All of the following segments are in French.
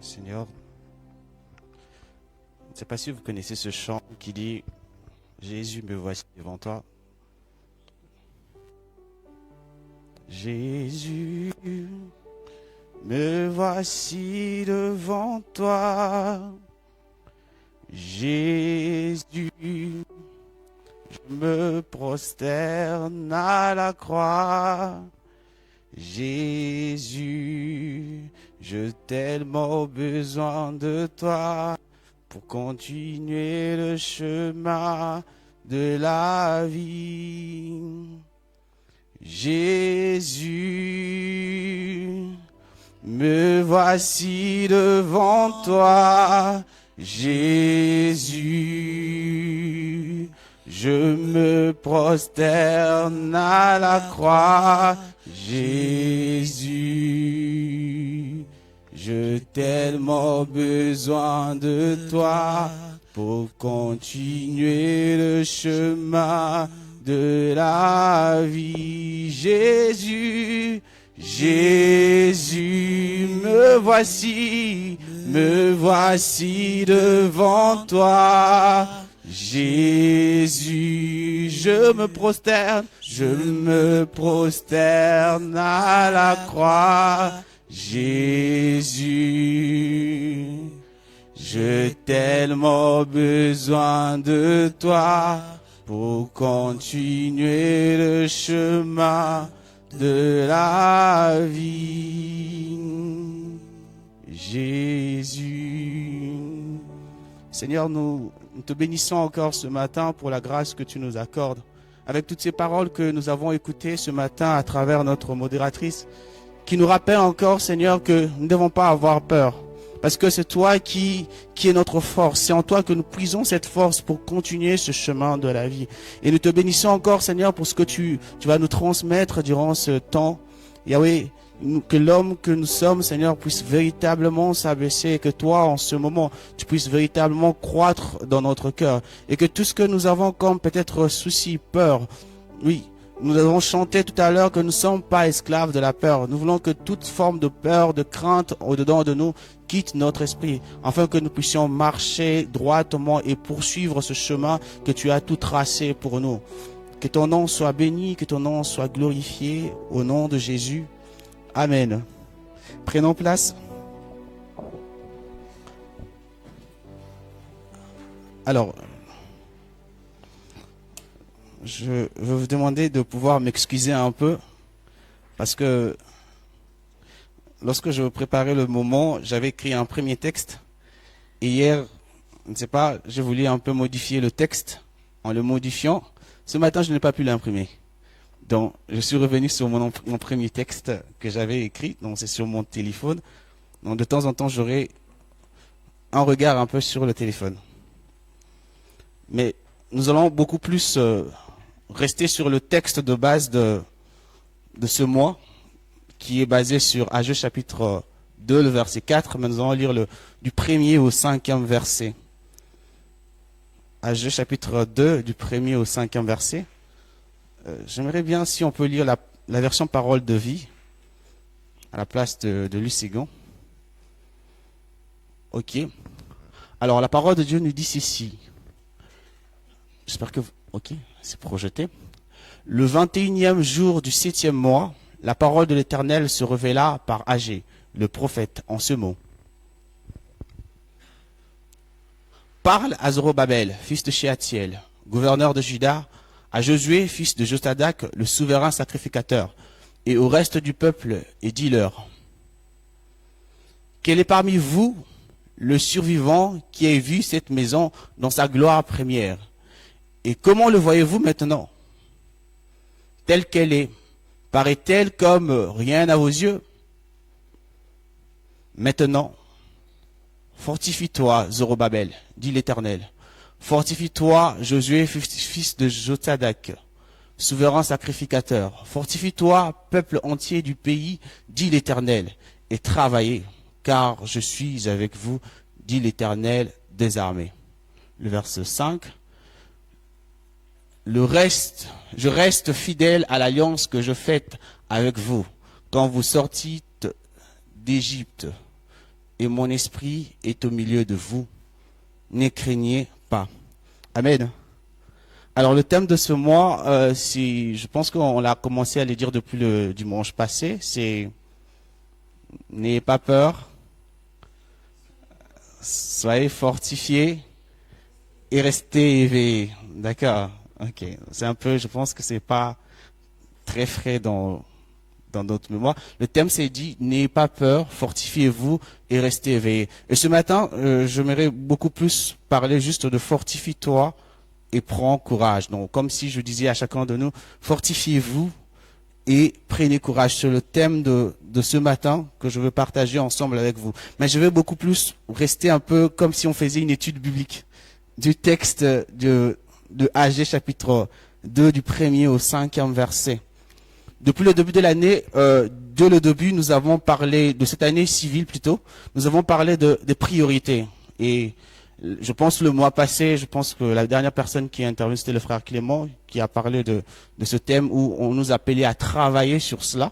Seigneur, je ne sais pas si vous connaissez ce chant qui dit « Jésus, me voici devant toi ». Jésus, me voici devant toi. Jésus, je me prosterne à la croix. Jésus, j'ai tellement besoin de toi pour continuer le chemin de la vie. Jésus, me voici devant toi. Jésus, je me prosterne à la croix. Jésus, j'ai tellement besoin de toi pour continuer le chemin de la vie. Jésus, Jésus, me voici devant toi. Jésus, je me prosterne à la croix. Jésus, j'ai tellement besoin de toi pour continuer le chemin de la vie. Jésus. Seigneur, nous te bénissons encore ce matin pour la grâce que tu nous accordes. Avec toutes ces paroles que nous avons écoutées ce matin à travers notre modératrice, qui nous rappelle encore, Seigneur, que nous ne devons pas avoir peur. Parce que c'est toi qui est notre force. C'est en toi que nous puisons cette force pour continuer ce chemin de la vie. Et nous te bénissons encore, Seigneur, pour ce que tu vas nous transmettre durant ce temps. Yahweh, que l'homme que nous sommes, Seigneur, puisse véritablement s'abaisser. Et que toi, en ce moment, tu puisses véritablement croître dans notre cœur. Et que tout ce que nous avons comme peut-être souci, peur, oui, nous avons chanté tout à l'heure que nous ne sommes pas esclaves de la peur. Nous voulons que toute forme de peur, de crainte au-dedans de nous quitte notre esprit, afin que nous puissions marcher droitement et poursuivre ce chemin que tu as tout tracé pour nous. Que ton nom soit béni, que ton nom soit glorifié, au nom de Jésus. Amen. Prenons place. Alors, je vais vous demander de pouvoir m'excuser un peu, parce que lorsque je préparais le moment, j'avais écrit un premier texte, et hier, je ne sais pas, j'ai voulu un peu modifier le texte en le modifiant. Ce matin, je n'ai pas pu l'imprimer. Donc, je suis revenu sur mon premier texte que j'avais écrit, donc c'est sur mon téléphone. Donc, de temps en temps, j'aurai un regard un peu sur le téléphone. Mais nous allons beaucoup plus rester sur le texte de base de ce mois, qui est basé sur Ageu chapitre 2, le verset 4. Mais nous allons lire du 1er au 5e verset. Ageu chapitre 2, du 1er au 5e verset. J'aimerais bien si on peut lire la version parole de vie à la place de Lucigon. Ok. Alors la parole de Dieu nous dit ceci. J'espère que... Ok, c'est projeté. Le 21e jour du 7e mois, la parole de l'Éternel se révéla par Agé, le prophète, en ce mot. Parle à Zorobabel, fils de Shealtiel, gouverneur de Juda, à Josué, fils de Josadak, le souverain sacrificateur, et au reste du peuple, et dis-leur, quel est parmi vous le survivant qui ait vu cette maison dans sa gloire première? Et comment le voyez-vous maintenant? Telle qu'elle est, paraît-elle comme rien à vos yeux? Maintenant, fortifie-toi, Zorobabel, dit l'Éternel. Fortifie-toi, Josué, fils de Josadak, souverain sacrificateur. Fortifie-toi, peuple entier du pays, dit l'Éternel, et travaillez, car je suis avec vous, dit l'Éternel des armées. Le verset 5. Je reste fidèle à l'alliance que je fais avec vous quand vous sortîtes d'Égypte. et mon esprit est au milieu de vous. Ne craignez pas. Amen. Alors le thème de ce mois, je pense qu'on l'a commencé à le dire depuis le dimanche passé, c'est n'ayez pas peur, soyez fortifiés et restez éveillés. D'accord. Ok. C'est un peu, je pense que c'est pas très frais dans notre mémoire. Le thème c'est dit, n'ayez pas peur, fortifiez-vous et restez éveillés. Et ce matin, j'aimerais beaucoup plus parler juste de fortifie-toi et prends courage. Donc, comme si je disais à chacun de nous, fortifiez-vous et prenez courage. C'est le thème de ce matin que je veux partager ensemble avec vous. Mais je vais beaucoup plus rester un peu comme si on faisait une étude biblique du texte de Agé chapitre 2 du 1er au 5e verset. Depuis le début de l'année, dès le début, nous avons parlé de cette année civile plutôt, nous avons parlé des priorités. Et je pense le mois passé, je pense que la dernière personne qui est intervenue, c'était le frère Clément, qui a parlé de ce thème où on nous appelait à travailler sur cela,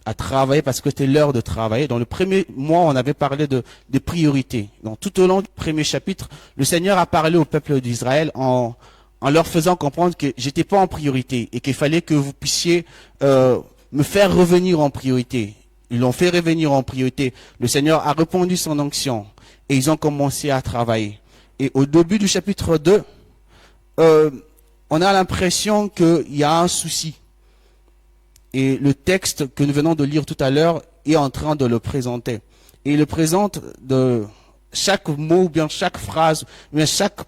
à travailler parce que c'était l'heure de travailler. Dans le premier mois, on avait parlé des priorités. Donc tout au long du premier chapitre, le Seigneur a parlé au peuple d'Israël en leur faisant comprendre que j'étais pas en priorité et qu'il fallait que vous puissiez me faire revenir en priorité. Ils l'ont fait revenir en priorité. Le Seigneur a répandu son onction et ils ont commencé à travailler. Et au début du chapitre 2, on a l'impression qu'il y a un souci. Et le texte que nous venons de lire tout à l'heure est en train de le présenter. Et il le présente de chaque mot, ou bien chaque phrase, ou bien chaque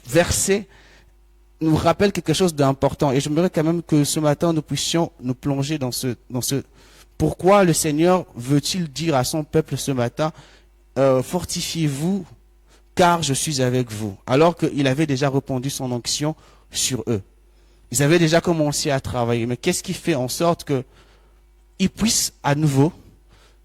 verset nous rappelle quelque chose d'important. Et j'aimerais quand même que ce matin, nous puissions nous plonger dans ce pourquoi le Seigneur veut-il dire à son peuple ce matin, fortifiez-vous, car je suis avec vous. Alors qu'il avait déjà répandu son onction sur eux. Ils avaient déjà commencé à travailler. Mais qu'est-ce qui fait en sorte qu'ils puissent à nouveau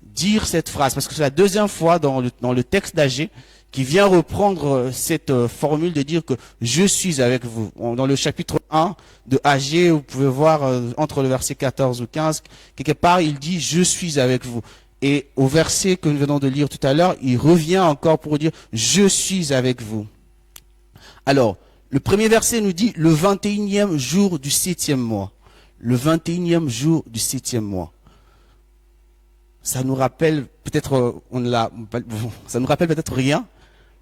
dire cette phrase? Parce que c'est la deuxième fois dans le texte d'Agé qui vient reprendre cette formule de dire que je suis avec vous. Dans le chapitre 1 de Agé, vous pouvez voir entre le verset 14 ou 15, quelque part il dit je suis avec vous. Et au verset que nous venons de lire tout à l'heure, il revient encore pour dire je suis avec vous. Alors, le premier verset nous dit le 21e jour du 7e mois. Le 21e jour du 7e mois. Ça nous rappelle peut-être, ça nous rappelle peut-être rien,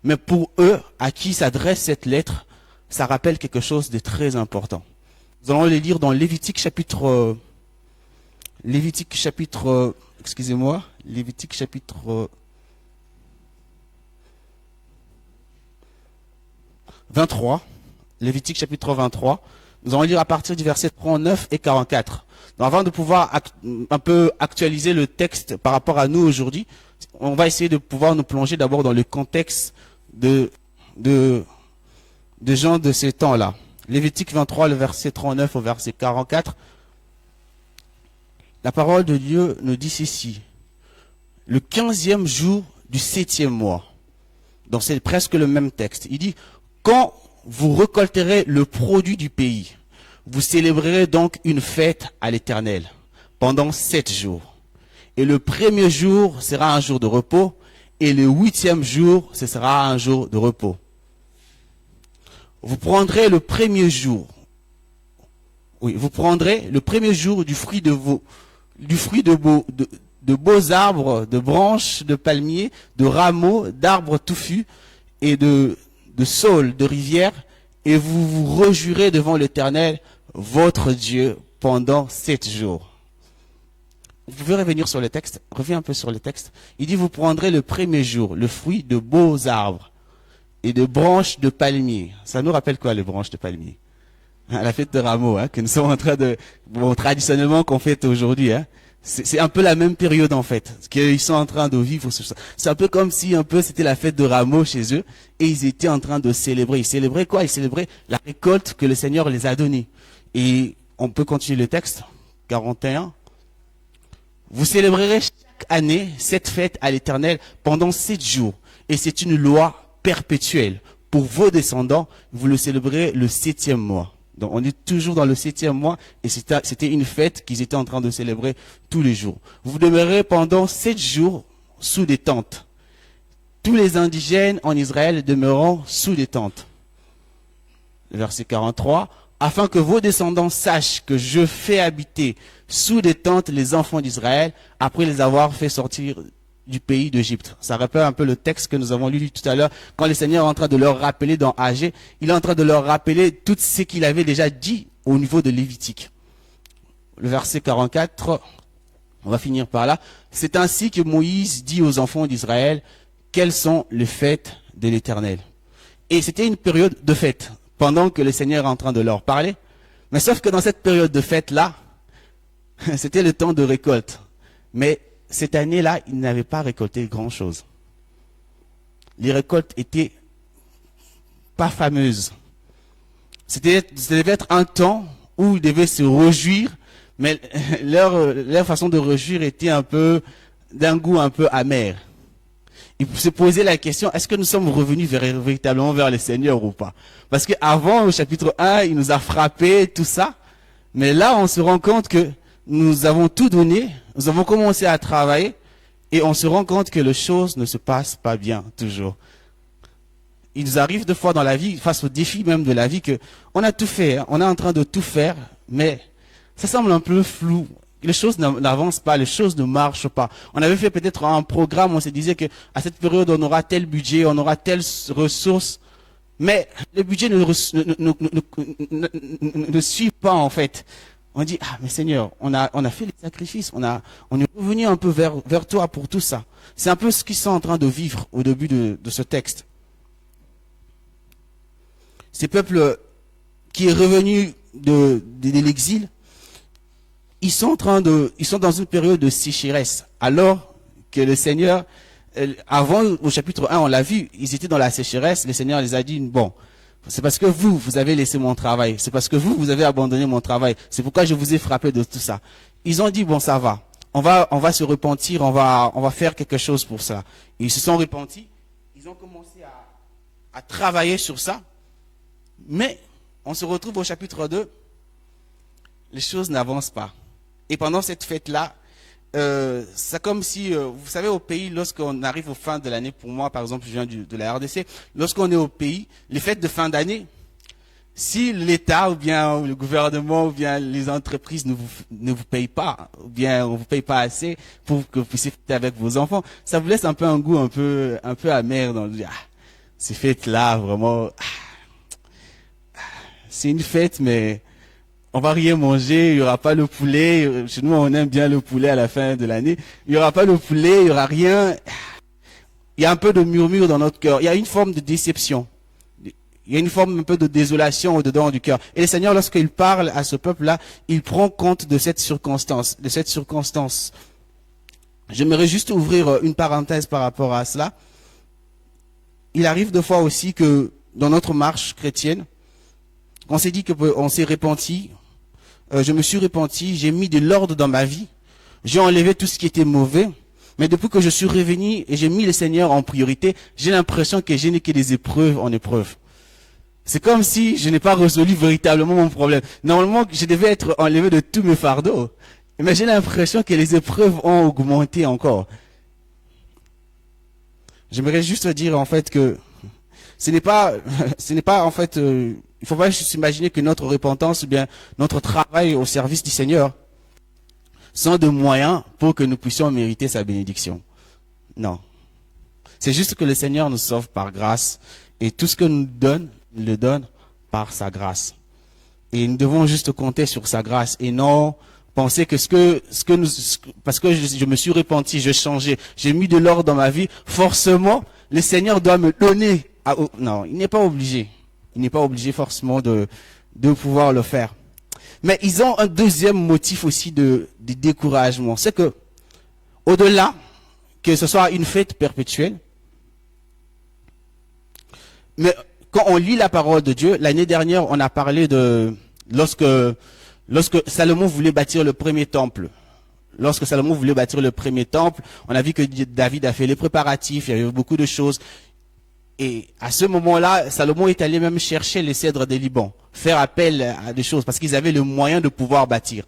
mais pour eux, à qui s'adresse cette lettre, ça rappelle quelque chose de très important. Nous allons le lire dans Lévitique chapitre 23. Lévitique chapitre 23. Nous allons lire à partir du verset 39 et 44. Donc avant de pouvoir un peu actualiser le texte par rapport à nous aujourd'hui, on va essayer de pouvoir nous plonger d'abord dans le contexte de gens de ces temps-là. Lévitique 23, le verset 39 au verset 44. La parole de Dieu nous dit ceci. Le 15e jour du 7e mois. Donc c'est presque le même texte. Il dit, quand vous récolterez le produit du pays, vous célébrerez donc une fête à l'Éternel pendant 7 jours. Et le premier jour sera un jour de repos, et le 8e jour, ce sera un jour de repos. Vous prendrez le premier jour. Oui, vous prendrez le premier jour du fruit de beaux arbres, de branches, de palmiers, de rameaux, d'arbres touffus et de saules, de rivières, et vous vous rejurez devant l'Éternel, votre Dieu, pendant 7 jours. Vous pouvez revenir sur le texte, reviens un peu sur le texte. Il dit, vous prendrez le premier jour le fruit de beaux arbres et de branches de palmiers. Ça nous rappelle quoi, les branches de palmiers? La fête de rameaux, que nous sommes en train de, traditionnellement qu'on fête aujourd'hui, C'est un peu la même période en fait, qu'ils sont en train de vivre. C'est un peu comme si c'était la fête de rameaux chez eux et ils étaient en train de célébrer. Ils célébraient quoi? Ils célébraient la récolte que le Seigneur les a donnée. Et on peut continuer le texte, 41. Vous célébrerez chaque année cette fête à l'Éternel pendant 7 jours. Et c'est une loi perpétuelle. Pour vos descendants, vous le célébrerez le 7e mois. Donc on est toujours dans le 7e mois et c'était une fête qu'ils étaient en train de célébrer tous les jours. Vous demeurerez pendant 7 jours sous des tentes tous les indigènes en Israël demeureront sous des tentes. Verset 43, afin que vos descendants sachent que je fais habiter sous des tentes les enfants d'Israël après les avoir fait sortir du pays d'Égypte. Ça rappelle un peu le texte que nous avons lu tout à l'heure, quand le Seigneur est en train de leur rappeler dans Agé, il est en train de leur rappeler tout ce qu'il avait déjà dit au niveau de Lévitique. Le verset 44, on va finir par là. C'est ainsi que Moïse dit aux enfants d'Israël, quelles sont les fêtes de l'Éternel. Et c'était une période de fête, pendant que le Seigneur est en train de leur parler. Mais sauf que dans cette période de fête-là, c'était le temps de récolte. Mais cette année-là, ils n'avaient pas récolté grand-chose. Les récoltes étaient pas fameuses. Ça devait être un temps où ils devaient se réjouir, mais leur façon de réjouir était un peu, d'un goût un peu amer. Ils se posaient la question, est-ce que nous sommes revenus véritablement vers le Seigneur ou pas? Parce qu'avant, au chapitre 1, il nous a frappé, tout ça. Mais là, on se rend compte que nous avons tout donné, nous avons commencé à travailler, et on se rend compte que les choses ne se passent pas bien, toujours. Il nous arrive deux fois dans la vie, face aux défis même de la vie, que on a tout fait, hein, on est en train de tout faire, mais ça semble un peu flou. Les choses n'avancent pas, les choses ne marchent pas. On avait fait peut-être un programme, on se disait que à cette période, on aura tel budget, on aura telle ressource, mais le budget ne suit pas en fait. On dit, ah mais Seigneur, on a fait les sacrifices, on est revenu un peu vers toi pour tout ça. C'est un peu ce qu'ils sont en train de vivre au début de ce texte. Ces peuples qui est revenu de l'exil, ils sont dans une période de sécheresse, alors que le Seigneur, avant, au chapitre 1, on l'a vu, ils étaient dans la sécheresse, le Seigneur les a dit, bon, c'est parce que vous avez laissé mon travail, c'est parce que vous avez abandonné mon travail, c'est pourquoi je vous ai frappé de tout ça. Ils ont dit, bon, ça va, on va se repentir, on va faire quelque chose pour ça. Ils se sont repentis, ils ont commencé à travailler sur ça, mais on se retrouve au chapitre 2, les choses n'avancent pas. Et pendant cette fête-là, c'est comme si, vous savez, au pays, lorsqu'on arrive aux fins de l'année, pour moi, par exemple, je viens de la RDC, lorsqu'on est au pays, les fêtes de fin d'année, si l'État ou bien le gouvernement ou bien les entreprises ne vous payent pas, ou bien on vous paye pas assez pour que vous puissiez fêter avec vos enfants, ça vous laisse un peu un goût un peu amer dans le ces fêtes-là, vraiment, c'est une fête, mais on va rien manger, il y aura pas le poulet. Chez nous, on aime bien le poulet à la fin de l'année. Il y aura pas le poulet, il y aura rien. Il y a un peu de murmure dans notre cœur. Il y a une forme de déception. Il y a une forme un peu de désolation au-dedans du cœur. Et le Seigneur, lorsqu'il parle à ce peuple-là, il prend compte de cette circonstance, J'aimerais juste ouvrir une parenthèse par rapport à cela. Il arrive des fois aussi que dans notre marche chrétienne, on s'est dit qu'on s'est repenti, je me suis repenti, j'ai mis de l'ordre dans ma vie, j'ai enlevé tout ce qui était mauvais, mais depuis que je suis revenu et j'ai mis le Seigneur en priorité, j'ai l'impression que je n'ai que des épreuves en épreuves. C'est comme si je n'ai pas résolu véritablement mon problème. Normalement, je devais être enlevé de tous mes fardeaux, mais j'ai l'impression que les épreuves ont augmenté encore. J'aimerais juste dire en fait que ce n'est pas en fait, il faut pas juste s'imaginer que notre repentance ou bien notre travail au service du Seigneur sont de moyens pour que nous puissions mériter sa bénédiction. Non. C'est juste que le Seigneur nous sauve par grâce et tout ce que nous donne, il le donne par sa grâce. Et nous devons juste compter sur sa grâce et non penser que parce que je me suis repenti, j'ai changé, j'ai mis de l'ordre dans ma vie, forcément, le Seigneur doit me donner. Non, il n'est pas obligé. Il n'est pas obligé forcément de pouvoir le faire. Mais ils ont un deuxième motif aussi de découragement. C'est que, au-delà, que ce soit une fête perpétuelle, mais quand on lit la parole de Dieu, l'année dernière, on a parlé de lorsque Salomon voulait bâtir le premier temple. Lorsque Salomon voulait bâtir le premier temple, on a vu que David a fait les préparatifs, il y avait beaucoup de choses. Et à ce moment-là, Salomon est allé même chercher les cèdres des Liban, faire appel à des choses, parce qu'ils avaient le moyen de pouvoir bâtir.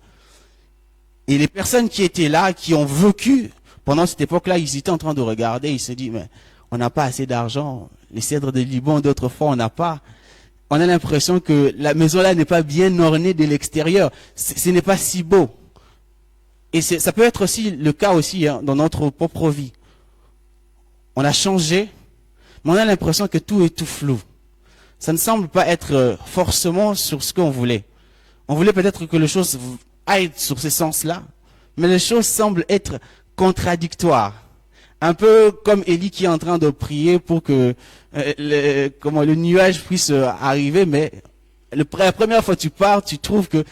Et les personnes qui étaient là, qui ont vécu pendant cette époque-là, ils étaient en train de regarder, ils se disent, mais on n'a pas assez d'argent. Les cèdres de Liban, d'autres fois, on n'a pas. On a l'impression que la maison là n'est pas bien ornée de l'extérieur. Ce n'est pas si beau. Et ça peut être aussi le cas aussi dans notre propre vie. On a changé, mais on a l'impression que tout est tout flou. Ça ne semble pas être forcément sur ce qu'on voulait. On voulait peut-être que les choses aillent sur ce sens-là, mais les choses semblent être contradictoires. Un peu comme Élie qui est en train de prier pour que le nuage puisse arriver, mais la première fois tu pars, tu trouves que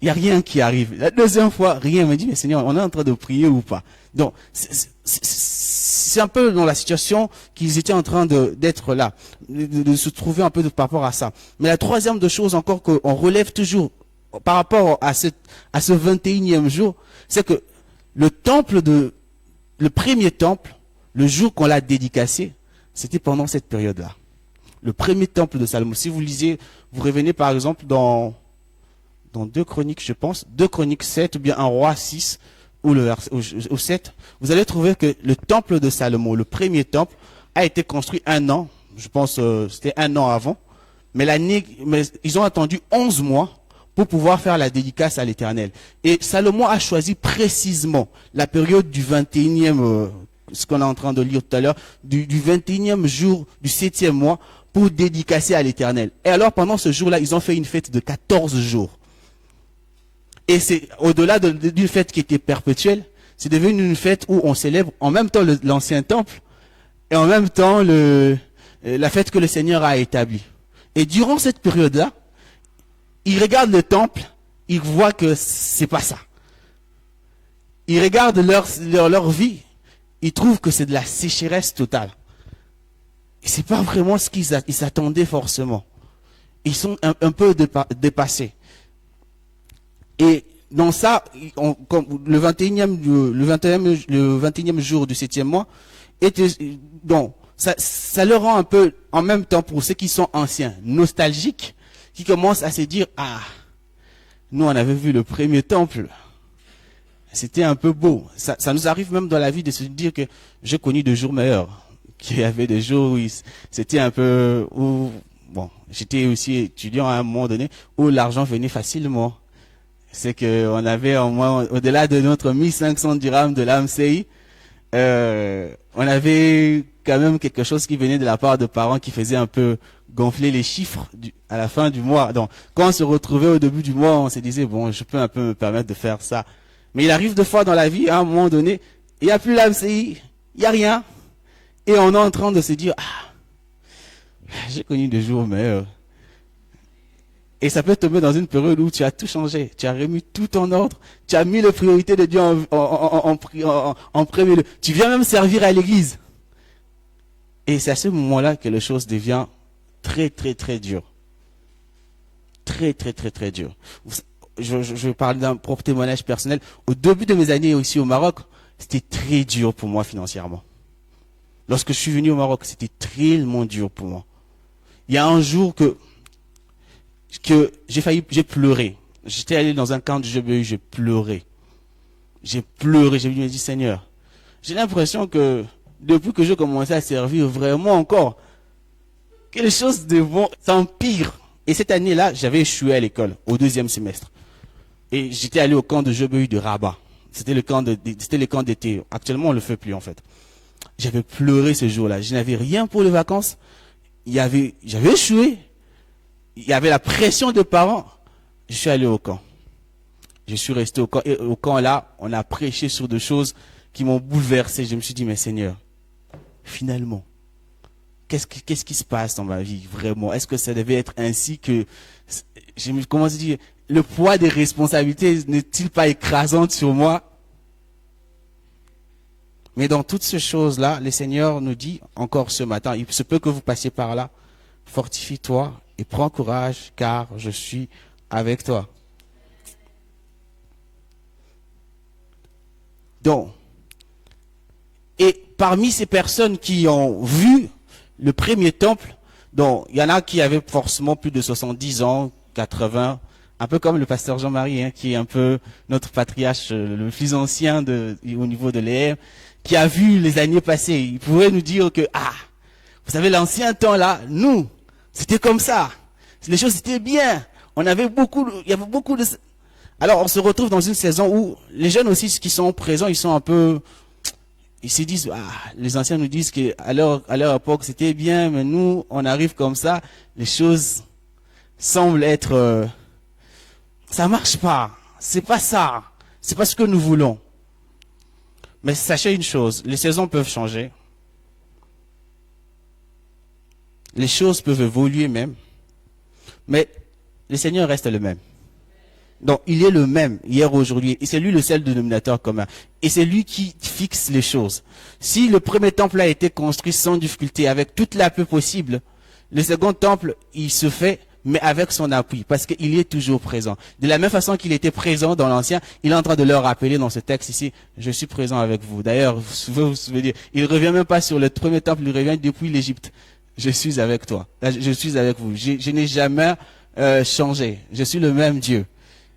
il n'y a rien qui arrive. La deuxième fois, rien. Me dit, mais Seigneur, on est en train de prier ou pas? Donc, c'est un peu dans la situation qu'ils étaient en train d'être là, de se trouver un peu par rapport à ça. Mais la troisième de choses encore qu'on relève toujours par rapport à ce 21e jour, c'est que le premier temple, le jour qu'on l'a dédicacé, c'était pendant cette période-là. Le premier temple de Salomon. Si vous lisez, vous revenez par exemple dans 2 Chroniques, je pense, 2 Chroniques 7 ou bien 1 Roi 6 ou au 7, vous allez trouver que le temple de Salomon, le premier temple, a été construit 1 an, je pense c'était 1 an avant, mais ils ont attendu 11 mois pour pouvoir faire la dédicace à l'Éternel. Et Salomon a choisi précisément la période du 21e, ce qu'on est en train de lire tout à l'heure, du 21e jour du 7e mois pour dédicacer à l'Éternel. Et alors pendant ce jour-là, ils ont fait une fête de 14 jours. Et c'est au-delà d'une fête qui était perpétuelle, c'est devenu une fête où on célèbre en même temps l'ancien temple et en même temps la fête que le Seigneur a établie. Et durant cette période-là, ils regardent le temple, ils voient que c'est pas ça. Ils regardent leur vie, ils trouvent que c'est de la sécheresse totale. Et c'est pas vraiment ce qu'ils s'attendaient forcément. Ils sont un peu dépassés. Et dans ça, le 21e jour du 7e mois, ça leur rend un peu, en même temps pour ceux qui sont anciens, nostalgiques, qui commencent à se dire, nous on avait vu le premier temple, c'était un peu beau. Ça nous arrive même dans la vie de se dire que j'ai connu des jours meilleurs, qu'il y avait des jours où c'était un peu, j'étais aussi étudiant à un moment donné, où l'argent venait facilement. C'est qu'on avait au moins, au-delà de notre 1500 dirhams de l'AMCI, on avait quand même quelque chose qui venait de la part de parents qui faisaient un peu gonfler les chiffres à la fin du mois. Donc, quand on se retrouvait au début du mois, on se disait, bon, je peux un peu me permettre de faire ça. Mais il arrive des fois dans la vie, à un moment donné, il n'y a plus l'AMCI, il n'y a rien. Et on est en train de se dire, j'ai connu des jours meilleurs. Et ça peut tomber dans une période où tu as tout changé, tu as remis tout en ordre, tu as mis les priorités de Dieu en premier lieu. Tu viens même servir à l'église. Et c'est à ce moment-là que les choses deviennent très, très, très dures. Très, très, très, très dures. Je parle d'un propre témoignage personnel. Au début de mes années ici au Maroc, c'était très dur pour moi financièrement. Lorsque je suis venu au Maroc, c'était tellement dur pour moi. Il y a un jour que j'ai pleuré. J'étais allé dans un camp de GBU, j'ai pleuré. J'ai pleuré, j'ai dit, Seigneur, j'ai l'impression que depuis que je commençais à servir vraiment encore, que les choses s'empirent. Et cette année-là, j'avais échoué à l'école, au 2e semestre. Et j'étais allé au camp de GBU de Rabat. C'était le camp d'été. Actuellement, on ne le fait plus en fait. J'avais pleuré ce jour-là. Je n'avais rien pour les vacances. J'avais échoué. Il y avait la pression des parents. Je suis allé au camp. Je suis resté au camp. Et au camp là, on a prêché sur des choses qui m'ont bouleversé. Je me suis dit, mais Seigneur, finalement, qu'est-ce qui se passe dans ma vie vraiment? Est-ce que ça devait être ainsi que je me commence à dire, le poids des responsabilités n'est-il pas écrasant sur moi? Mais dans toutes ces choses-là, le Seigneur nous dit encore ce matin, il se peut que vous passiez par là, fortifie-toi et prends courage, car je suis avec toi. Donc, et parmi ces personnes qui ont vu le premier temple, donc il y en a qui avaient forcément plus de 70 ans, 80, un peu comme le pasteur Jean-Marie, qui est un peu notre patriarche, le plus ancien au niveau de l'EM, qui a vu les années passées. Il pourrait nous dire que, Vous savez, l'ancien temps là, nous, c'était comme ça. Les choses étaient bien. On avait beaucoup, il y avait beaucoup de... Alors, on se retrouve dans une saison où les jeunes aussi qui sont présents, ils sont un peu... Ils se disent, les anciens nous disent qu'à leur époque, c'était bien, mais nous, on arrive comme ça, les choses semblent être... ça marche pas. C'est pas ça. C'est pas ce que nous voulons. Mais sachez une chose, les saisons peuvent changer. Les choses peuvent évoluer même. Mais le Seigneur reste le même. Donc, il est le même hier, aujourd'hui. Et c'est lui le seul dénominateur commun. Et c'est lui qui fixe les choses. Si le premier temple a été construit sans difficulté, avec toute la paix possible, le second temple, il se fait, mais avec son appui, parce qu'il est toujours présent. De la même façon qu'il était présent dans l'ancien, il est en train de leur rappeler dans ce texte ici, je suis présent avec vous. D'ailleurs, vous vous souvenez, il ne revient même pas sur le premier temple, il revient depuis l'Égypte. Je suis avec toi. Je suis avec vous. Je n'ai jamais changé. Je suis le même Dieu.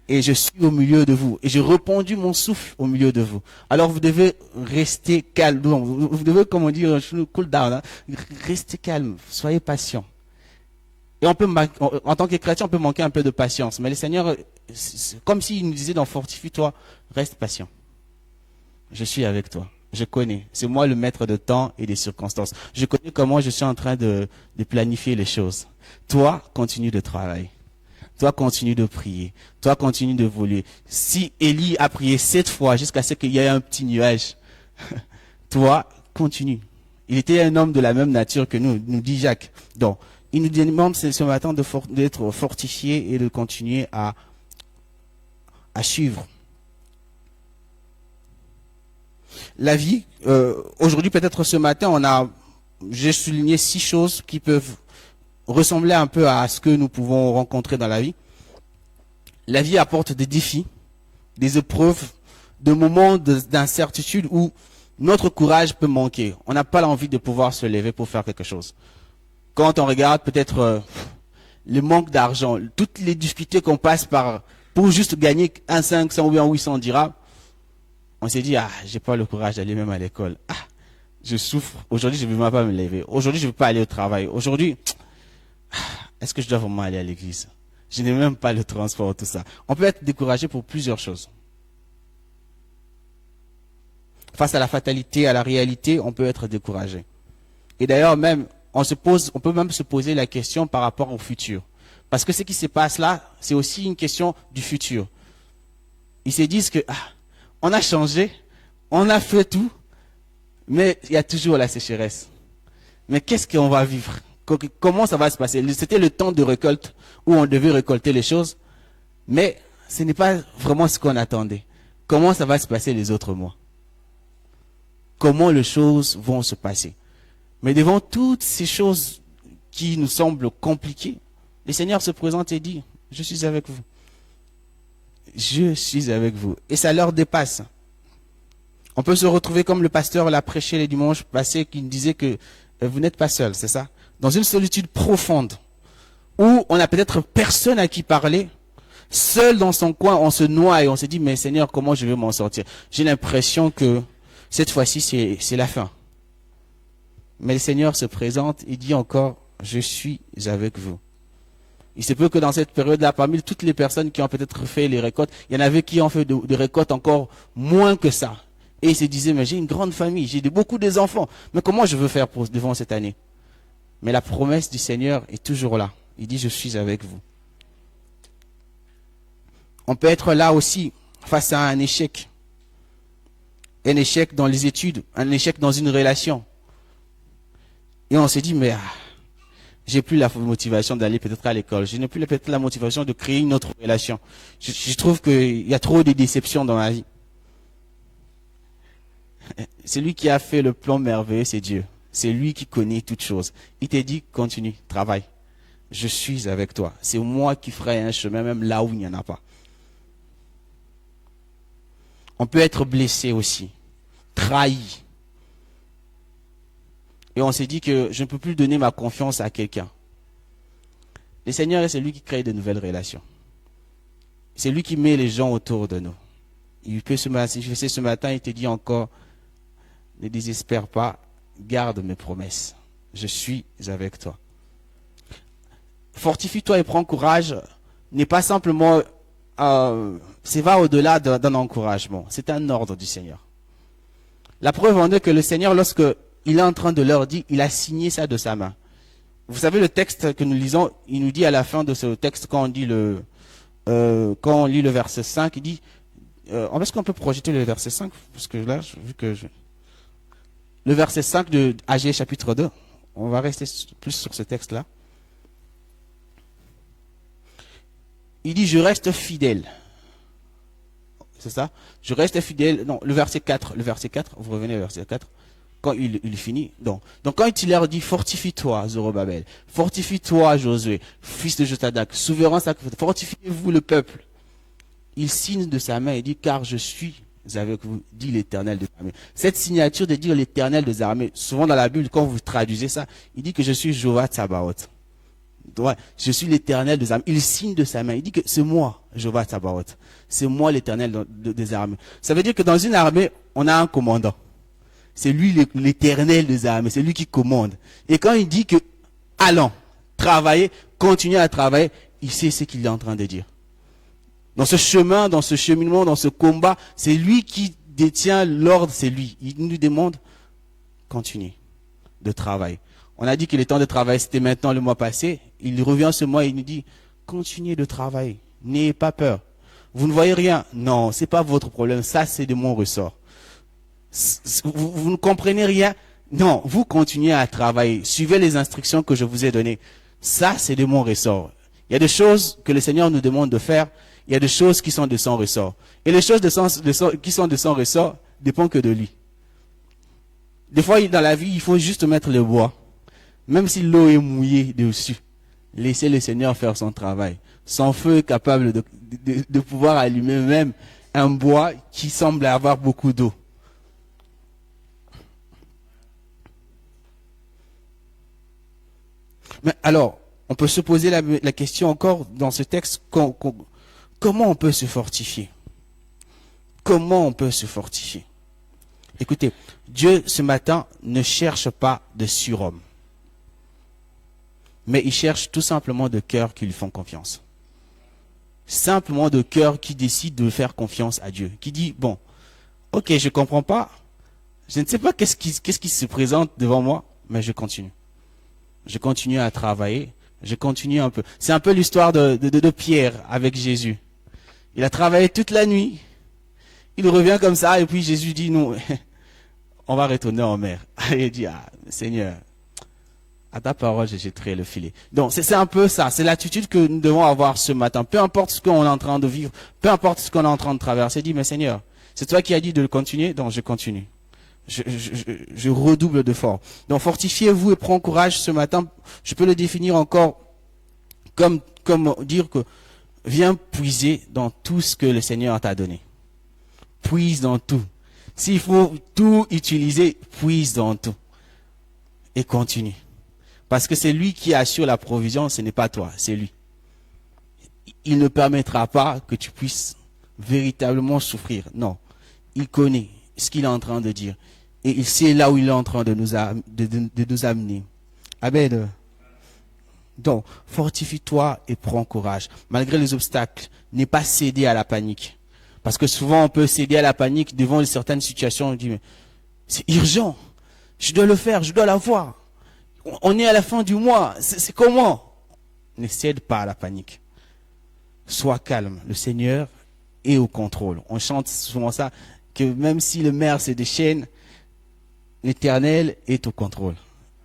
Et je suis au milieu de vous. Et j'ai répandu mon souffle au milieu de vous. Alors vous devez rester calme. Vous devez, comme on dit, cool down. Hein. Restez calme. Soyez patient. Et on peut, en tant que chrétien, on peut manquer un peu de patience. Mais le Seigneur, comme s'il nous disait, fortifie-toi, reste patient. Je suis avec toi. Je connais. C'est moi le maître de temps et des circonstances. Je connais comment je suis en train de planifier les choses. Toi, continue de travailler. Toi, continue de prier. Toi, continue de voler. Si Élie a prié 7 fois jusqu'à ce qu'il y ait un petit nuage, toi, continue. Il était un homme de la même nature que nous dit Jacques. Donc, il nous demande ce matin d'être fortifié et de continuer à suivre. La vie, aujourd'hui, peut-être ce matin, j'ai souligné 6 choses qui peuvent ressembler un peu à ce que nous pouvons rencontrer dans la vie. La vie apporte des défis, des épreuves, des moments d'incertitude où notre courage peut manquer. On n'a pas l'envie de pouvoir se lever pour faire quelque chose. Quand on regarde peut-être le manque d'argent, toutes les difficultés qu'on passe pour juste gagner un 500 ou un 800 dirhams, on s'est dit, j'ai pas le courage d'aller même à l'école. Je souffre. Aujourd'hui, je ne veux même pas me lever. Aujourd'hui, je ne veux pas aller au travail. Aujourd'hui, est-ce que je dois vraiment aller à l'église? Je n'ai même pas le transport, tout ça. On peut être découragé pour plusieurs choses. Face à la fatalité, à la réalité, on peut être découragé. Et d'ailleurs, même, on peut même se poser la question par rapport au futur. Parce que ce qui se passe là, c'est aussi une question du futur. Ils se disent que, on a changé, on a fait tout, mais il y a toujours la sécheresse. Mais qu'est-ce qu'on va vivre? Comment ça va se passer? C'était le temps de récolte où on devait récolter les choses, mais ce n'est pas vraiment ce qu'on attendait. Comment ça va se passer les autres mois? Comment les choses vont se passer? Mais devant toutes ces choses qui nous semblent compliquées, le Seigneur se présente et dit, je suis avec vous. Je suis avec vous. Et ça leur dépasse. On peut se retrouver comme le pasteur l'a prêché les dimanches passés qui disait que vous n'êtes pas seul, c'est ça? Dans une solitude profonde où on n'a peut-être personne à qui parler, seul dans son coin, on se noie et on se dit, mais Seigneur, comment je vais m'en sortir? J'ai l'impression que cette fois-ci, c'est la fin. Mais le Seigneur se présente et dit encore, je suis avec vous. Il se peut que dans cette période-là, parmi toutes les personnes qui ont peut-être fait les récoltes, il y en avait qui ont fait des récoltes encore moins que ça. Et ils se disaient, mais j'ai une grande famille, j'ai beaucoup d'enfants. Mais comment je veux faire devant cette année? Mais la promesse du Seigneur est toujours là. Il dit, je suis avec vous. On peut être là aussi face à un échec. Un échec dans les études, un échec dans une relation. Et on se dit, mais j'ai plus la motivation d'aller peut-être à l'école. Je n'ai plus peut-être la motivation de créer une autre relation. Je trouve qu'il y a trop de déceptions dans ma vie. Celui qui a fait le plan merveilleux, c'est Dieu. C'est lui qui connaît toutes choses. Il t'a dit, continue, travaille. Je suis avec toi. C'est moi qui ferai un chemin même là où il n'y en a pas. On peut être blessé aussi, trahi. Et on s'est dit que je ne peux plus donner ma confiance à quelqu'un. Le Seigneur est celui qui crée de nouvelles relations. C'est lui qui met les gens autour de nous. Il peut ce matin, il te dit encore, ne désespère pas, garde mes promesses. je suis avec toi. Fortifie-toi et prends courage n'est pas simplement, c'est va au-delà d'un encouragement. C'est un ordre du Seigneur. La preuve en est que le Seigneur, lorsque il est en train de leur dire, il a signé ça de sa main. Vous savez, le texte que nous lisons, il nous dit à la fin de ce texte, quand on lit quand on lit le verset 5, il dit, est-ce qu'on peut projeter le verset 5? Parce que là, le verset 5 de Agé chapitre 2, on va rester plus sur ce texte-là. Il dit, je reste fidèle. C'est ça? Je reste fidèle. Non, le verset 4, vous revenez au verset 4, quand il finit. Donc quand il leur dit, fortifie-toi, Zorobabel, fortifie-toi, Josué, fils de Josadak, souverain sacrificateur, fortifiez-vous le peuple. Il signe de sa main et dit, car je suis avec vous, dit l'Éternel des armées. Cette signature de dire l'Éternel des armées, souvent dans la Bible, quand vous traduisez ça, il dit que je suis Jéhovah Tsabaoth. Ouais, je suis l'Éternel des armées. Il signe de sa main. Il dit que c'est moi, Jéhovah Tsabaoth. C'est moi l'Éternel des armées. Ça veut dire que dans une armée, on a un commandant. C'est lui l'Éternel des armées. C'est lui qui commande. Et quand il dit que allons, travailler, continuez à travailler, il sait ce qu'il est en train de dire. Dans ce chemin, dans ce cheminement, dans ce combat, c'est lui qui détient l'ordre, c'est lui. Il nous demande, continuez de travailler. On a dit que le temps de travail, c'était maintenant le mois passé. Il revient ce mois et il nous dit, continuez de travailler. N'ayez pas peur. Vous ne voyez rien? Non, c'est pas votre problème. Ça, c'est de mon ressort. Vous ne comprenez rien? Non, vous continuez à travailler. Suivez les instructions que je vous ai données. Ça, c'est de mon ressort. Il y a des choses que le Seigneur nous demande de faire. Il y a des choses qui sont de son ressort. Et les choses qui sont de son ressort dépendent que de lui. Des fois, dans la vie, il faut juste mettre le bois. Même si l'eau est mouillée dessus, laissez le Seigneur faire son travail. Son feu est capable de pouvoir allumer même un bois qui semble avoir beaucoup d'eau. Mais alors, on peut se poser la question encore dans ce texte, comment on peut se fortifier? Comment on peut se fortifier? Écoutez, Dieu ce matin ne cherche pas de surhomme. Mais il cherche tout simplement de cœurs qui lui font confiance. Simplement de cœurs qui décident de faire confiance à Dieu. Qui dit, bon, ok, je ne comprends pas. Je ne sais pas qu'est-ce qui se présente devant moi, mais je continue. Je continue à travailler. Je continue un peu. C'est un peu l'histoire de Pierre avec Jésus. Il a travaillé toute la nuit. Il revient comme ça et puis Jésus dit, non, on va retourner en mer. Il dit, ah, Seigneur, à ta parole, je jetterai le filet. Donc, c'est un peu ça. C'est l'attitude que nous devons avoir ce matin. Peu importe ce qu'on est en train de vivre, peu importe ce qu'on est en train de traverser, dis, mais Seigneur, c'est toi qui as dit de le continuer, donc je continue. Je redouble de fort. Donc, fortifiez-vous et prends courage ce matin. Je peux le définir encore comme dire que viens puiser dans tout ce que le Seigneur t'a donné. Puise dans tout. S'il faut tout utiliser, puise dans tout. Et continue. Parce que c'est lui qui assure la provision, ce n'est pas toi, c'est lui. Il ne permettra pas que tu puisses véritablement souffrir. Non. Il connaît ce qu'il est en train de dire. Et il sait là où il est en train de nous amener. Amen. Donc, fortifie-toi et prends courage. Malgré les obstacles, n'aie pas cédé à la panique. Parce que souvent, on peut céder à la panique devant certaines situations. On dit, mais c'est urgent. Je dois le faire, je dois l'avoir. On est à la fin du mois. C'est comment? Ne cède pas à la panique. Sois calme. Le Seigneur est au contrôle. On chante souvent ça, que même si le mer se déchaîne, l'Éternel est au contrôle.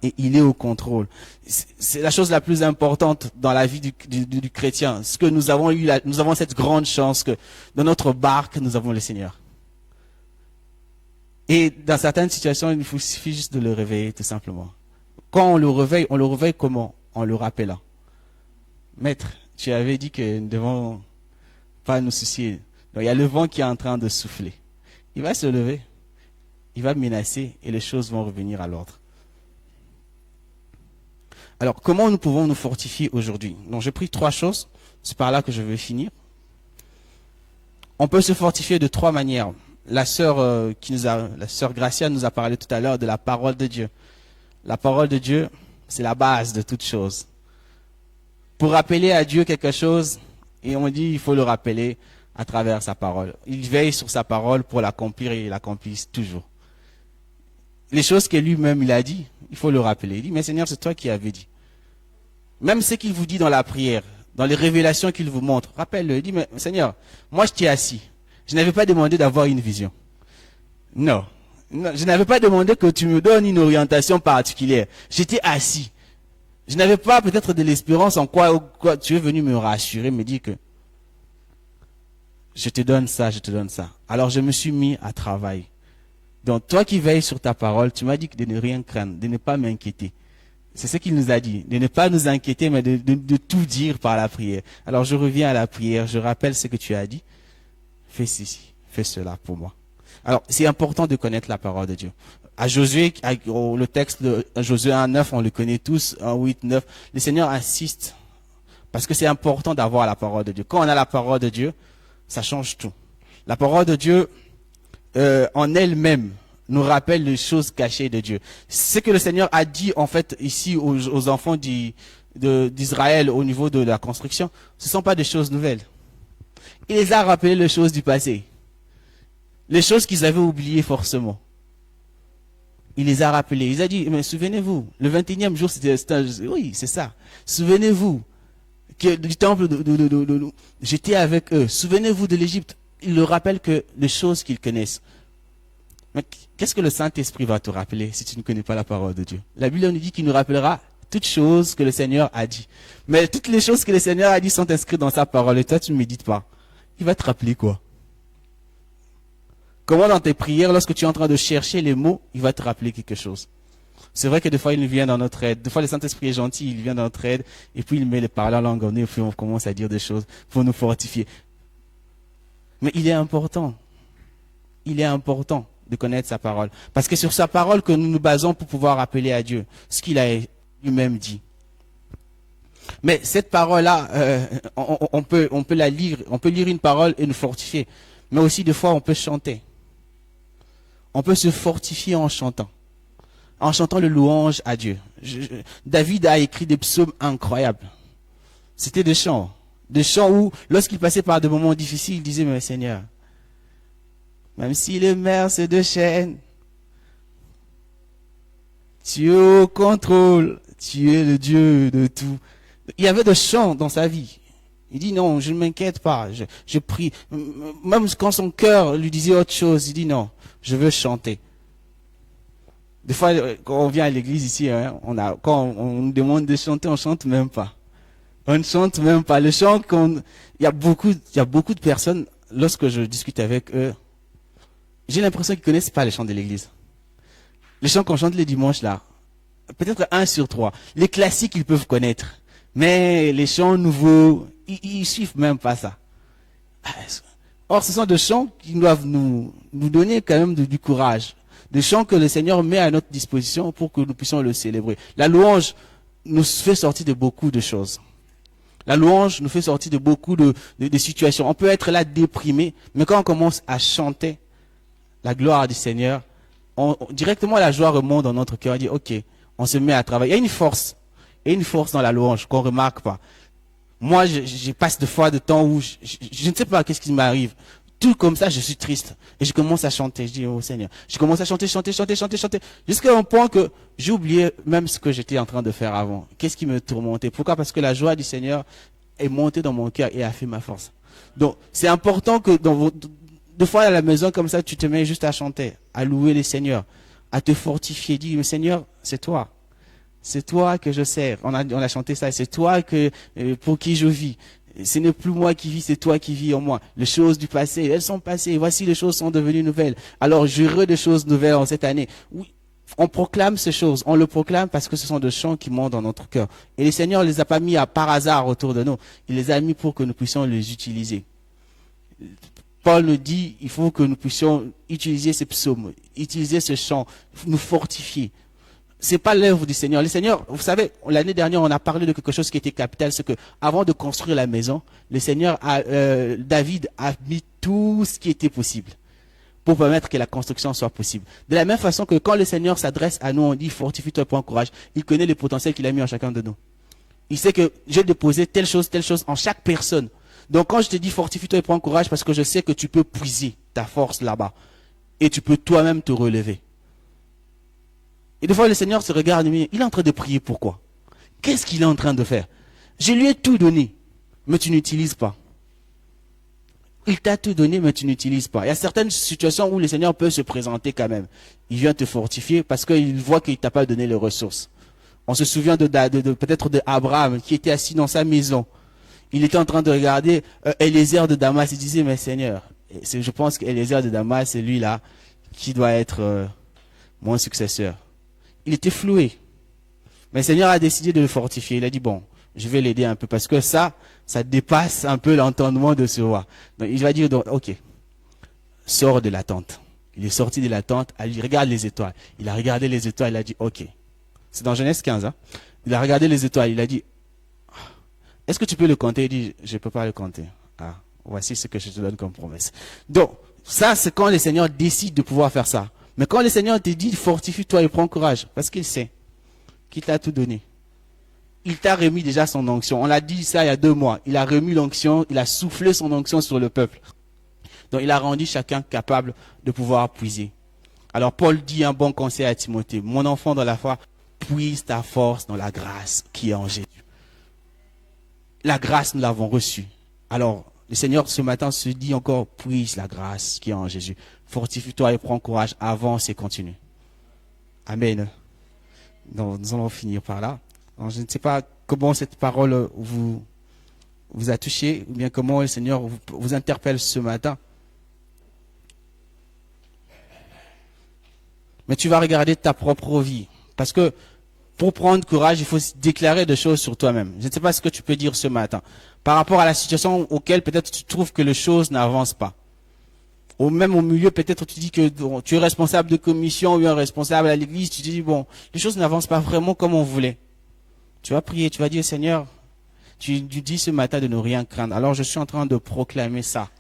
Et il est au contrôle. C'est la chose la plus importante dans la vie du chrétien. Ce que nous avons nous avons cette grande chance que dans notre barque, nous avons le Seigneur. Et dans certaines situations, il suffit juste de le réveiller, tout simplement. Quand on le réveille comment? En le rappelant. Maître, tu avais dit que nous ne devons pas nous soucier. Donc, il y a le vent qui est en train de souffler. Il va se lever. Il va menacer et les choses vont revenir à l'ordre. Alors, comment nous pouvons nous fortifier aujourd'hui? Donc, j'ai pris 3 choses. C'est par là que je vais finir. On peut se fortifier de 3 manières. La sœur Gracia nous a parlé tout à l'heure de la parole de Dieu. La parole de Dieu, c'est la base de toute chose. Pour rappeler à Dieu quelque chose, et on dit il faut le rappeler à travers sa parole. Il veille sur sa parole pour l'accomplir et il l'accomplisse toujours. Les choses que lui-même il a dit, il faut le rappeler. Il dit, mais Seigneur, c'est toi qui avais dit. Même ce qu'il vous dit dans la prière, dans les révélations qu'il vous montre, rappelle-le. Il dit, mais Seigneur, moi je t'ai assis. Je n'avais pas demandé d'avoir une vision. Non. Je n'avais pas demandé que tu me donnes une orientation particulière. J'étais assis. Je n'avais pas peut-être de l'espérance en quoi tu es venu me rassurer, me dire que je te donne ça, je te donne ça. Alors je me suis mis à travailler. Donc toi qui veilles sur ta parole, tu m'as dit de ne rien craindre, de ne pas m'inquiéter. C'est ce qu'il nous a dit, de ne pas nous inquiéter, mais de tout dire par la prière. Alors je reviens à la prière, je rappelle ce que tu as dit. Fais ceci, fais cela pour moi. Alors c'est important de connaître la parole de Dieu. À Josué, le texte de Josué 1:9, on le connaît tous, 1:8-9. Le Seigneur insiste parce que c'est important d'avoir la parole de Dieu. Quand on a la parole de Dieu, ça change tout. La parole de Dieu, en elle-même, nous rappelle les choses cachées de Dieu. Ce que le Seigneur a dit en fait ici aux enfants d'Israël au niveau de la construction, ce ne sont pas des choses nouvelles. Il les a rappelées les choses du passé. Les choses qu'ils avaient oubliées forcément. Il les a rappelées. Il a dit, mais souvenez-vous, le 21e jour, oui, c'est ça. Souvenez-vous que du temple, j'étais avec eux. Souvenez-vous de l'Égypte. Il leur rappelle que les choses qu'ils connaissent. Mais qu'est-ce que le Saint-Esprit va te rappeler si tu ne connais pas la parole de Dieu? La Bible nous dit qu'il nous rappellera toutes choses que le Seigneur a dit. Mais toutes les choses que le Seigneur a dit sont inscrites dans sa parole. Et toi, tu ne médites pas. Il va te rappeler quoi? Comment dans tes prières, lorsque tu es en train de chercher les mots, il va te rappeler quelque chose. C'est vrai que des fois, il vient dans notre aide. Des fois, le Saint-Esprit est gentil, il vient dans notre aide, et puis il met les paroles en langue en nez, et puis on commence à dire des choses pour nous fortifier. Mais il est important de connaître sa parole. Parce que c'est sur sa parole que nous nous basons pour pouvoir appeler à Dieu ce qu'il a lui-même dit. Mais cette parole-là, on peut la lire, on peut lire une parole et nous fortifier. Mais aussi, des fois, on peut chanter. On peut se fortifier en chantant le louange à Dieu. David a écrit des psaumes incroyables. C'était des chants où, lorsqu'il passait par des moments difficiles, il disait, mais Seigneur, même si les mers se déchaînent, tu es au contrôle, tu es le Dieu de tout. Il y avait des chants dans sa vie. Il dit non, je ne m'inquiète pas, je prie. Même quand son cœur lui disait autre chose, il dit non, je veux chanter. Des fois, quand on vient à l'église ici, hein, quand on nous demande de chanter, on chante même pas. On ne chante même pas. Le chant, il y a beaucoup de personnes, lorsque je discute avec eux, j'ai l'impression qu'ils ne connaissent pas les chants de l'église. Les chants qu'on chante les dimanches là, peut-être 1 sur 3. Les classiques, ils peuvent connaître. Mais les chants nouveaux, ils suivent même pas ça. Or, ce sont des chants qui doivent nous donner quand même du courage. Des chants que le Seigneur met à notre disposition pour que nous puissions le célébrer. La louange nous fait sortir de beaucoup de choses. La louange nous fait sortir de beaucoup de situations. On peut être là déprimé, mais quand on commence à chanter la gloire du Seigneur, directement la joie remonte dans notre cœur. On dit, ok, on se met à travailler. Il y a une force. Et une force dans la louange qu'on ne remarque pas. Moi, je passe des fois de temps où je ne sais pas qu'est-ce qui m'arrive. Tout comme ça, je suis triste. Et je commence à chanter. Je dis, oh Seigneur. Je commence à chanter. Jusqu'à un point que j'ai oublié même ce que j'étais en train de faire avant. Qu'est-ce qui me tourmentait? Pourquoi? Parce que la joie du Seigneur est montée dans mon cœur et a fait ma force. Donc, c'est important que deux fois à la maison comme ça, tu te mets juste à chanter, à louer le Seigneur, à te fortifier. Dis, mais Seigneur, c'est toi. C'est toi que je sers. On a chanté ça. C'est toi pour qui je vis. Ce n'est plus moi qui vis, c'est toi qui vis en moi. Les choses du passé, elles sont passées. Voici les choses sont devenues nouvelles. Alors, j'aurai des choses nouvelles en cette année. Oui, on proclame ces choses. On le proclame parce que ce sont des chants qui montent dans notre cœur. Et le Seigneur ne les a pas mis par hasard autour de nous. Il les a mis pour que nous puissions les utiliser. Paul nous dit, il faut que nous puissions utiliser ces psaumes, utiliser ce chant, nous fortifier. C'est pas l'œuvre du Seigneur. Le Seigneur, vous savez, l'année dernière, on a parlé de quelque chose qui était capital, c'est que avant de construire la maison, le Seigneur David a mis tout ce qui était possible pour permettre que la construction soit possible. De la même façon que quand le Seigneur s'adresse à nous, on dit fortifie-toi et prends courage. Il connaît le potentiel qu'il a mis en chacun de nous. Il sait que j'ai déposé telle chose en chaque personne. Donc quand je te dis fortifie-toi et prends courage, parce que je sais que tu peux puiser ta force là-bas. Et tu peux toi-même te relever. Et des fois le Seigneur se regarde et me dit, il est en train de prier pourquoi? Qu'est-ce qu'il est en train de faire? Je lui ai tout donné, mais tu n'utilises pas. Il t'a tout donné, mais tu n'utilises pas. Il y a certaines situations où le Seigneur peut se présenter quand même. Il vient te fortifier parce qu'il voit qu'il t'a pas donné les ressources. On se souvient peut-être d'Abraham qui était assis dans sa maison. Il était en train de regarder Eliezer de Damas. Il disait, mais Seigneur, je pense qu'Eliezer de Damas, c'est lui là qui doit être mon successeur. Il était floué. Mais le Seigneur a décidé de le fortifier. Il a dit, bon, je vais l'aider un peu parce que ça dépasse un peu l'entendement de ce roi. Donc il va dire, donc, ok, sors de la tente. Il est sorti de la tente, il regarde les étoiles. Il a regardé les étoiles, il a dit, ok. C'est dans Genèse 15, hein. Il a regardé les étoiles, il a dit, est-ce que tu peux le compter? Il dit, je ne peux pas le compter. Ah, voici ce que je te donne comme promesse. Donc, ça, c'est quand le Seigneur décide de pouvoir faire ça. Mais quand le Seigneur te dit, fortifie-toi et prends courage, parce qu'il sait qu'il t'a tout donné. Il t'a remis déjà son onction. On l'a dit ça il y a 2 mois. Il a remis l'onction, il a soufflé son onction sur le peuple. Donc il a rendu chacun capable de pouvoir puiser. Alors Paul dit un bon conseil à Timothée. Mon enfant dans la foi, puise ta force dans la grâce qui est en Jésus. La grâce, nous l'avons reçue. Alors, le Seigneur ce matin se dit encore, puise la grâce qui est en Jésus. Fortifie-toi et prends courage, avance et continue. Amen. Donc, nous allons finir par là. Alors, je ne sais pas comment cette parole vous a touché, ou bien comment le Seigneur vous interpelle ce matin. Mais tu vas regarder ta propre vie. Parce que pour prendre courage, il faut déclarer des choses sur toi-même. Je ne sais pas ce que tu peux dire ce matin. Par rapport à la situation auquel peut-être tu trouves que les choses n'avancent pas. Ou même au milieu, peut-être tu dis que tu es responsable de commission ou un responsable à l'église. Tu te dis, bon, les choses n'avancent pas vraiment comme on voulait. Tu vas prier, tu vas dire, Seigneur, tu dis ce matin de ne rien craindre. Alors je suis en train de proclamer ça.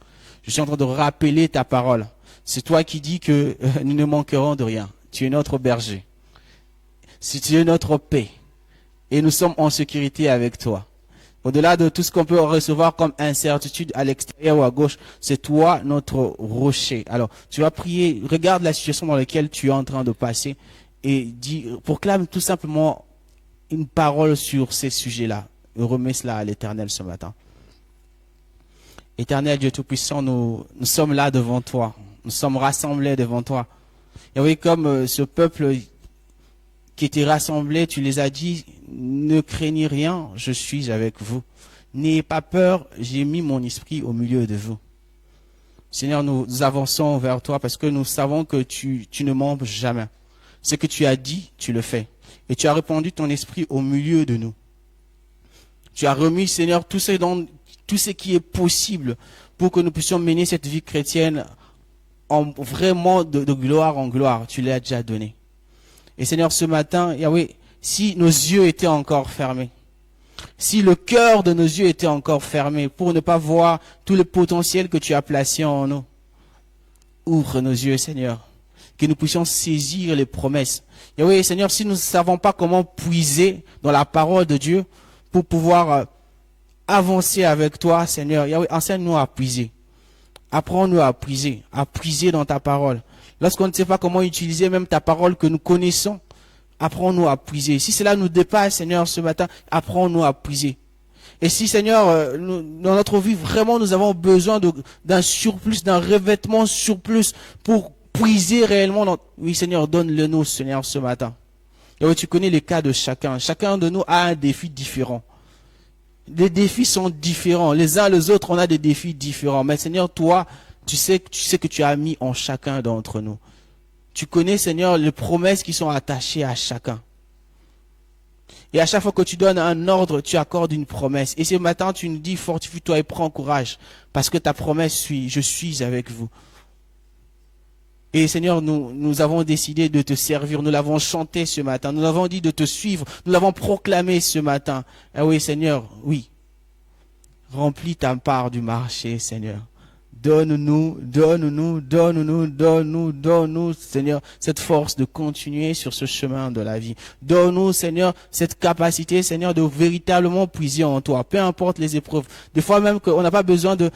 Je suis en train de rappeler ta parole. C'est toi qui dis que nous ne manquerons de rien. Tu es notre berger. Si tu es notre paix. Et nous sommes en sécurité avec toi. Au-delà de tout ce qu'on peut recevoir comme incertitude à l'extérieur ou à gauche, c'est toi notre rocher. Alors, tu vas prier, regarde la situation dans laquelle tu es en train de passer et proclame tout simplement une parole sur ces sujets-là. Remets cela à l'Éternel ce matin. Éternel Dieu Tout-Puissant, nous sommes là devant toi. Nous sommes rassemblés devant toi. Et oui, comme ce peuple qui était rassemblé, tu les as dit, ne craignez rien, je suis avec vous. N'ayez pas peur, j'ai mis mon esprit au milieu de vous. Seigneur, nous avançons vers toi parce que nous savons que tu ne mens jamais. Ce que tu as dit, tu le fais. Et tu as répandu ton esprit au milieu de nous. Tu as remis, Seigneur, tout ce qui est possible pour que nous puissions mener cette vie chrétienne vraiment de gloire en gloire. Tu l'as déjà donné. Et Seigneur, ce matin, Yahweh, si nos yeux étaient encore fermés, si le cœur de nos yeux était encore fermé pour ne pas voir tout le potentiel que tu as placé en nous, ouvre nos yeux, Seigneur, que nous puissions saisir les promesses. Yahweh, Seigneur, si nous ne savons pas comment puiser dans la parole de Dieu pour pouvoir avancer avec toi, Seigneur, Yahweh, enseigne-nous à puiser. Apprends-nous à puiser dans ta parole. Lorsqu'on ne sait pas comment utiliser même ta parole que nous connaissons, apprends-nous à puiser. Si cela nous dépasse, Seigneur, ce matin, apprends-nous à puiser. Et si, Seigneur, dans notre vie, vraiment, nous avons besoin d'un surplus, d'un revêtement surplus pour puiser réellement. Oui, Seigneur, donne-le-nous, Seigneur, ce matin. Et oui, tu connais les cas de chacun. Chacun de nous a un défi différent. Les défis sont différents. Les uns les autres, on a des défis différents. Mais Seigneur, toi, tu sais que tu as mis en chacun d'entre nous. Tu connais, Seigneur, les promesses qui sont attachées à chacun. Et à chaque fois que tu donnes un ordre, tu accordes une promesse. Et ce matin, tu nous dis, fortifie-toi et prends courage. Parce que ta promesse suit, je suis avec vous. Et Seigneur, nous avons décidé de te servir. Nous l'avons chanté ce matin. Nous l'avons dit de te suivre. Nous l'avons proclamé ce matin. Ah oui, Seigneur, oui. Remplis ta part du marché, Seigneur. Donne-nous, donne-nous, donne-nous, donne-nous, donne-nous, Seigneur, cette force de continuer sur ce chemin de la vie. Donne-nous, Seigneur, cette capacité, Seigneur, de véritablement puiser en toi, peu importe les épreuves. Des fois même qu'on n'a pas besoin de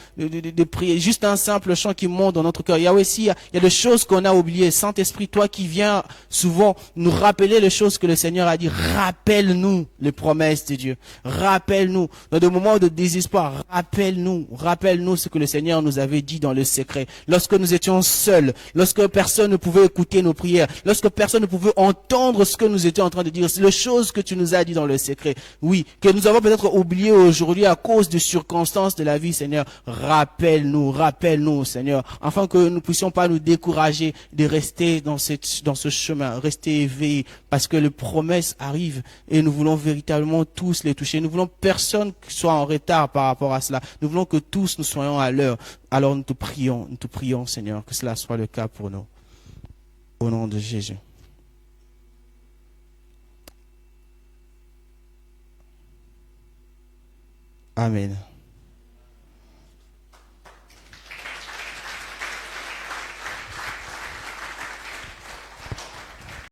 prier, juste un simple chant qui monte dans notre cœur. Il y a aussi, il y a des choses qu'on a oubliées. Saint-Esprit, toi qui viens souvent nous rappeler les choses que le Seigneur a dit, rappelle-nous les promesses de Dieu. Rappelle-nous, dans des moments de désespoir, rappelle-nous ce que le Seigneur nous avait dit dans le secret. Lorsque nous étions seuls, lorsque personne ne pouvait écouter nos prières, lorsque personne ne pouvait entendre ce que nous étions en train de dire, c'est les choses que tu nous as dit dans le secret. Oui, que nous avons peut-être oublié aujourd'hui à cause de circonstances de la vie, Seigneur. Rappelle-nous, Seigneur, afin que nous ne puissions pas nous décourager de rester dans ce chemin, rester éveillés, parce que les promesses arrivent et nous voulons véritablement tous les toucher. Nous voulons personne qui soit en retard par rapport à cela. Nous voulons que tous nous soyons à l'heure. Alors nous te prions, Seigneur, que cela soit le cas pour nous. Au nom de Jésus. Amen.